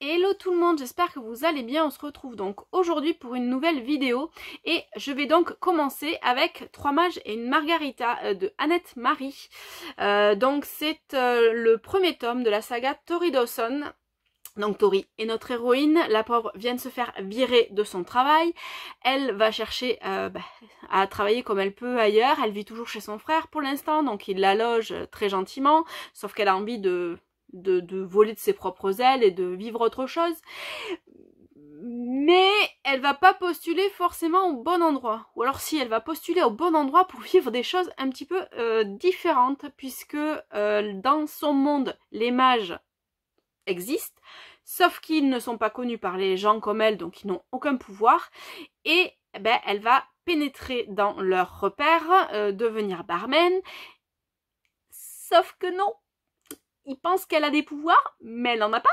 Hello tout le monde, j'espère que vous allez bien. On se retrouve donc aujourd'hui pour une nouvelle vidéo et je vais donc commencer avec 3 mages et une margarita de Annette Marie. Donc c'est le premier tome de la saga Tori Dawson. Donc Tori est notre héroïne, la pauvre vient de se faire virer de son travail, elle va chercher à travailler comme elle peut ailleurs, elle vit toujours chez son frère pour l'instant, donc il la loge très gentiment, sauf qu'elle a envie de voler de ses propres ailes et de vivre autre chose. Mais elle va pas postuler forcément au bon endroit. Ou alors si, elle va postuler au bon endroit pour vivre des choses un petit peu différentes, puisque dans son monde, les mages existent, sauf qu'ils ne sont pas connus par les gens comme elle, donc ils n'ont aucun pouvoir. Et elle va pénétrer dans leurs repères, devenir barman. Sauf que non, ils pensent qu'elle a des pouvoirs, mais elle n'en a pas.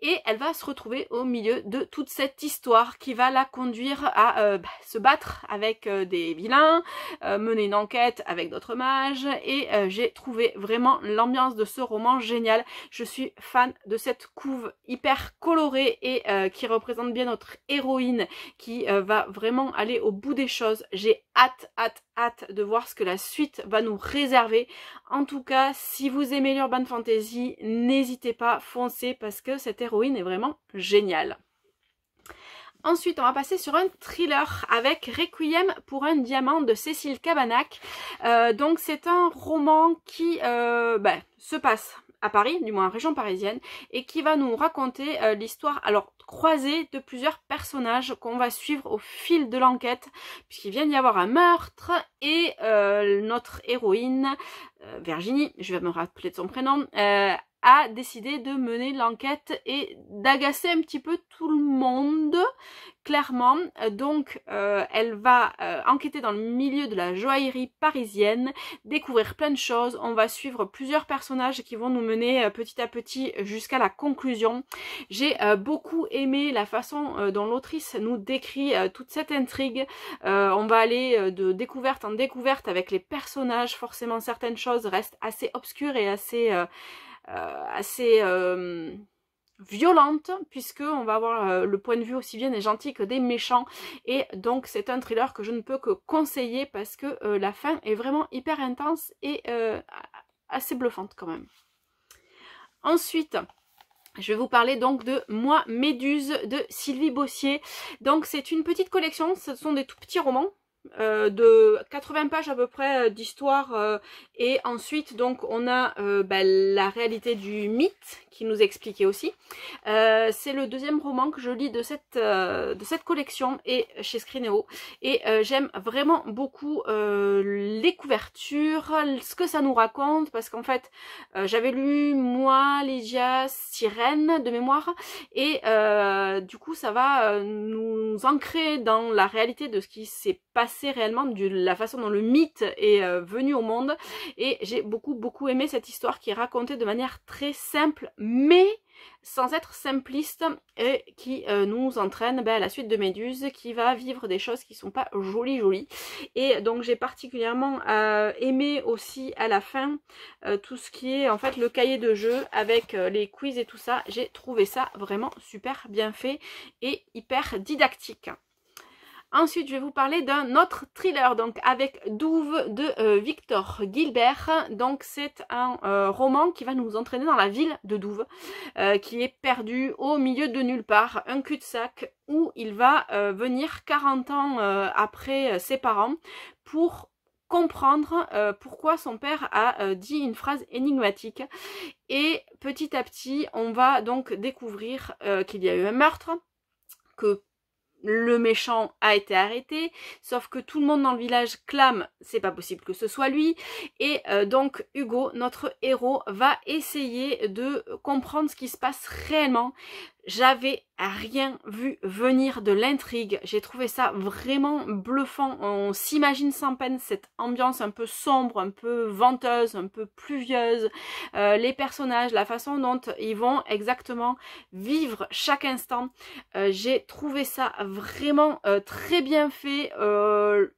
Et elle va se retrouver au milieu de toute cette histoire qui va la conduire à se battre avec des vilains, mener une enquête avec d'autres mages. Et j'ai trouvé vraiment l'ambiance de ce roman génial. Je suis fan de cette couve hyper colorée et qui représente bien notre héroïne qui va vraiment aller au bout des choses. J'ai hâte de voir ce que la suite va nous réserver. En tout cas, si vous aimez l'urban fantasy, n'hésitez pas, foncez parce que cette héroïne est vraiment géniale. Ensuite, on va passer sur un thriller avec Requiem pour un diamant de Cécile Cabanach. Donc c'est un roman qui se passe à Paris, du moins en région parisienne, et qui va nous raconter l'histoire alors croisée de plusieurs personnages qu'on va suivre au fil de l'enquête, puisqu'il vient d'y avoir un meurtre et notre héroïne, Virginie, je vais me rappeler de son prénom, a décidé de mener l'enquête et d'agacer un petit peu tout le monde, clairement. Donc elle va enquêter dans le milieu de la joaillerie parisienne, découvrir plein de choses. On va suivre plusieurs personnages qui vont nous mener petit à petit jusqu'à la conclusion. J'ai beaucoup aimé la façon dont l'autrice nous décrit toute cette intrigue. On va aller de découverte en découverte avec les personnages. Forcément certaines choses restent assez obscures et assez violente, puisque on va avoir le point de vue aussi bien des gentils que des méchants, et donc c'est un thriller que je ne peux que conseiller parce que la fin est vraiment hyper intense et assez bluffante quand même. Ensuite, je vais vous parler donc de Moi Méduse de Sylvie Bossier. Donc c'est une petite collection, ce sont des tout petits romans de 80 pages à peu près d'histoire, et ensuite donc on a la réalité du mythe qui nous expliquait aussi. C'est le deuxième roman que je lis de cette collection et chez Scrinéo, et j'aime vraiment beaucoup les couvertures, ce que ça nous raconte, parce qu'en fait j'avais lu moi Lydia Sirène de mémoire, et du coup ça va nous ancrer dans la réalité de ce qui s'est passé réellement, de la façon dont le mythe est venu au monde. Et j'ai beaucoup aimé cette histoire qui est racontée de manière très simple mais sans être simpliste, et qui nous entraîne à la suite de Méduse, qui va vivre des choses qui sont pas jolies. Et donc j'ai particulièrement aimé aussi à la fin tout ce qui est en fait le cahier de jeu avec les quiz et tout ça. J'ai trouvé ça vraiment super bien fait et hyper didactique. Ensuite, je vais vous parler d'un autre thriller, donc avec Douve de Victor Gilbert. Donc c'est un roman qui va nous entraîner dans la ville de Douve, qui est perdue au milieu de nulle part, un cul-de-sac où il va venir 40 ans après ses parents pour comprendre pourquoi son père a dit une phrase énigmatique. Et petit à petit, on va donc découvrir qu'il y a eu un meurtre, que le méchant a été arrêté, sauf que tout le monde dans le village clame c'est pas possible que ce soit lui, et donc Hugo, notre héros, va essayer de comprendre ce qui se passe réellement. J'avais rien vu venir de l'intrigue, j'ai trouvé ça vraiment bluffant. On s'imagine sans peine cette ambiance un peu sombre, un peu venteuse, un peu pluvieuse, les personnages, la façon dont ils vont exactement vivre chaque instant. J'ai trouvé ça vraiment très bien fait.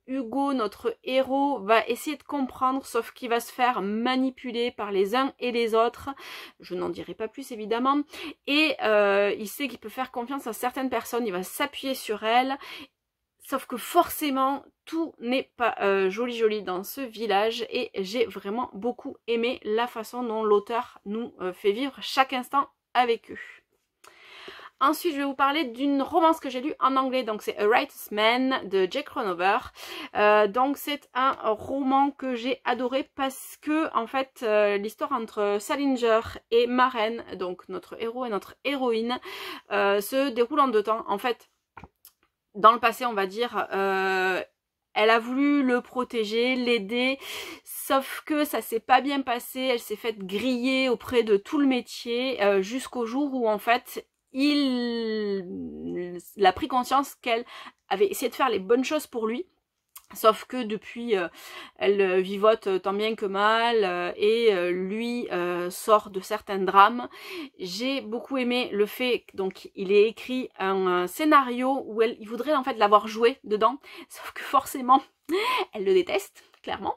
Hugo, notre héros, va essayer de comprendre, sauf qu'il va se faire manipuler par les uns et les autres. Je n'en dirai pas plus évidemment. Et il sait qu'il peut faire confiance à certaines personnes, il va s'appuyer sur elles. Sauf que forcément, tout n'est pas joli dans ce village et j'ai vraiment beaucoup aimé la façon dont l'auteur nous fait vivre chaque instant avec eux. Ensuite, je vais vous parler d'une romance que j'ai lue en anglais, donc c'est A Righteous Man de Jake Ronover. Donc c'est un roman que j'ai adoré parce que en fait l'histoire entre Salinger et Maren, donc notre héros et notre héroïne, se déroule en 2 temps. En fait, dans le passé, on va dire, elle a voulu le protéger, l'aider, sauf que ça s'est pas bien passé, elle s'est faite griller auprès de tout le métier, jusqu'au jour où en fait, il a pris conscience qu'elle avait essayé de faire les bonnes choses pour lui. Sauf que depuis, elle vivote tant bien que mal et lui sort de certains drames. J'ai beaucoup aimé le fait donc il ait écrit un scénario où il voudrait en fait l'avoir joué dedans. Sauf que forcément, elle le déteste, clairement.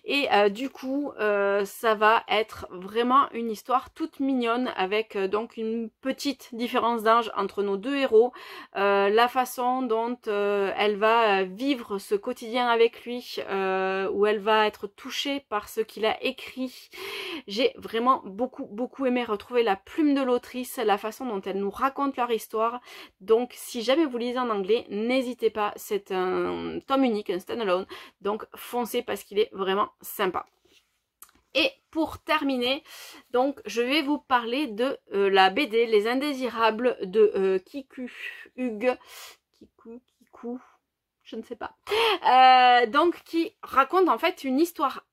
Et du coup, ça va être vraiment une histoire toute mignonne avec donc une petite différence d'âge entre nos 2 héros. La façon dont elle va vivre ce quotidien avec lui, où elle va être touchée par ce qu'il a écrit. J'ai vraiment beaucoup aimé retrouver la plume de l'autrice, la façon dont elle nous raconte leur histoire. Donc si jamais vous lisez en anglais, n'hésitez pas, c'est un tome unique, un standalone. Donc foncez parce qu'il est vraiment sympa. Et pour terminer, donc je vais vous parler de la BD Les Indésirables de Kiku, je ne sais pas. Donc qui raconte en fait une histoire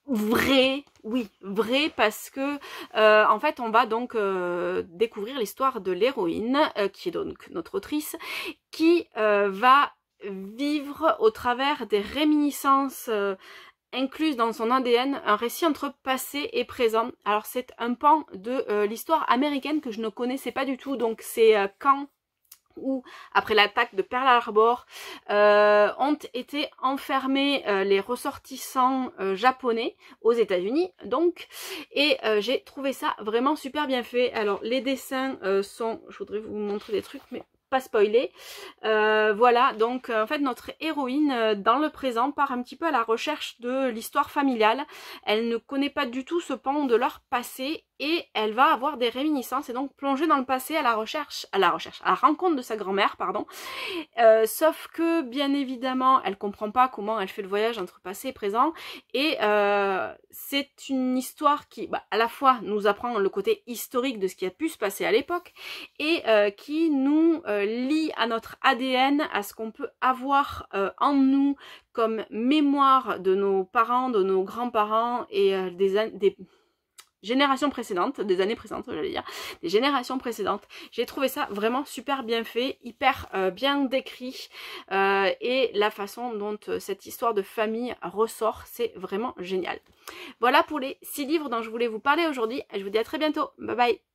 vraie, oui, vraie, parce que en fait on va donc découvrir l'histoire de l'héroïne, qui est donc notre autrice, qui va vivre au travers des réminiscences incluse dans son ADN, un récit entre passé et présent. Alors c'est un pan de l'histoire américaine que je ne connaissais pas du tout, donc c'est quand où, après l'attaque de Pearl Harbor, ont été enfermés les ressortissants japonais aux États-Unis, donc, et j'ai trouvé ça vraiment super bien fait. Alors les dessins sont, je voudrais vous montrer des trucs, mais pas spoiler. Voilà, donc en fait notre héroïne dans le présent part un petit peu à la recherche de l'histoire familiale. Elle ne connaît pas du tout ce pan de leur passé et elle va avoir des réminiscences et donc plonger dans le passé à la rencontre de sa grand-mère, pardon. Sauf que bien évidemment elle comprend pas comment elle fait le voyage entre passé et présent et c'est une histoire qui à la fois nous apprend le côté historique de ce qui a pu se passer à l'époque et qui nous lie à notre ADN, à ce qu'on peut avoir en nous comme mémoire de nos parents, de nos grands-parents et des générations précédentes, des années précédentes, j'allais dire, des générations précédentes. J'ai trouvé ça vraiment super bien fait, hyper bien décrit et la façon dont cette histoire de famille ressort, c'est vraiment génial. Voilà pour les 6 livres dont je voulais vous parler aujourd'hui. Je vous dis à très bientôt. Bye bye.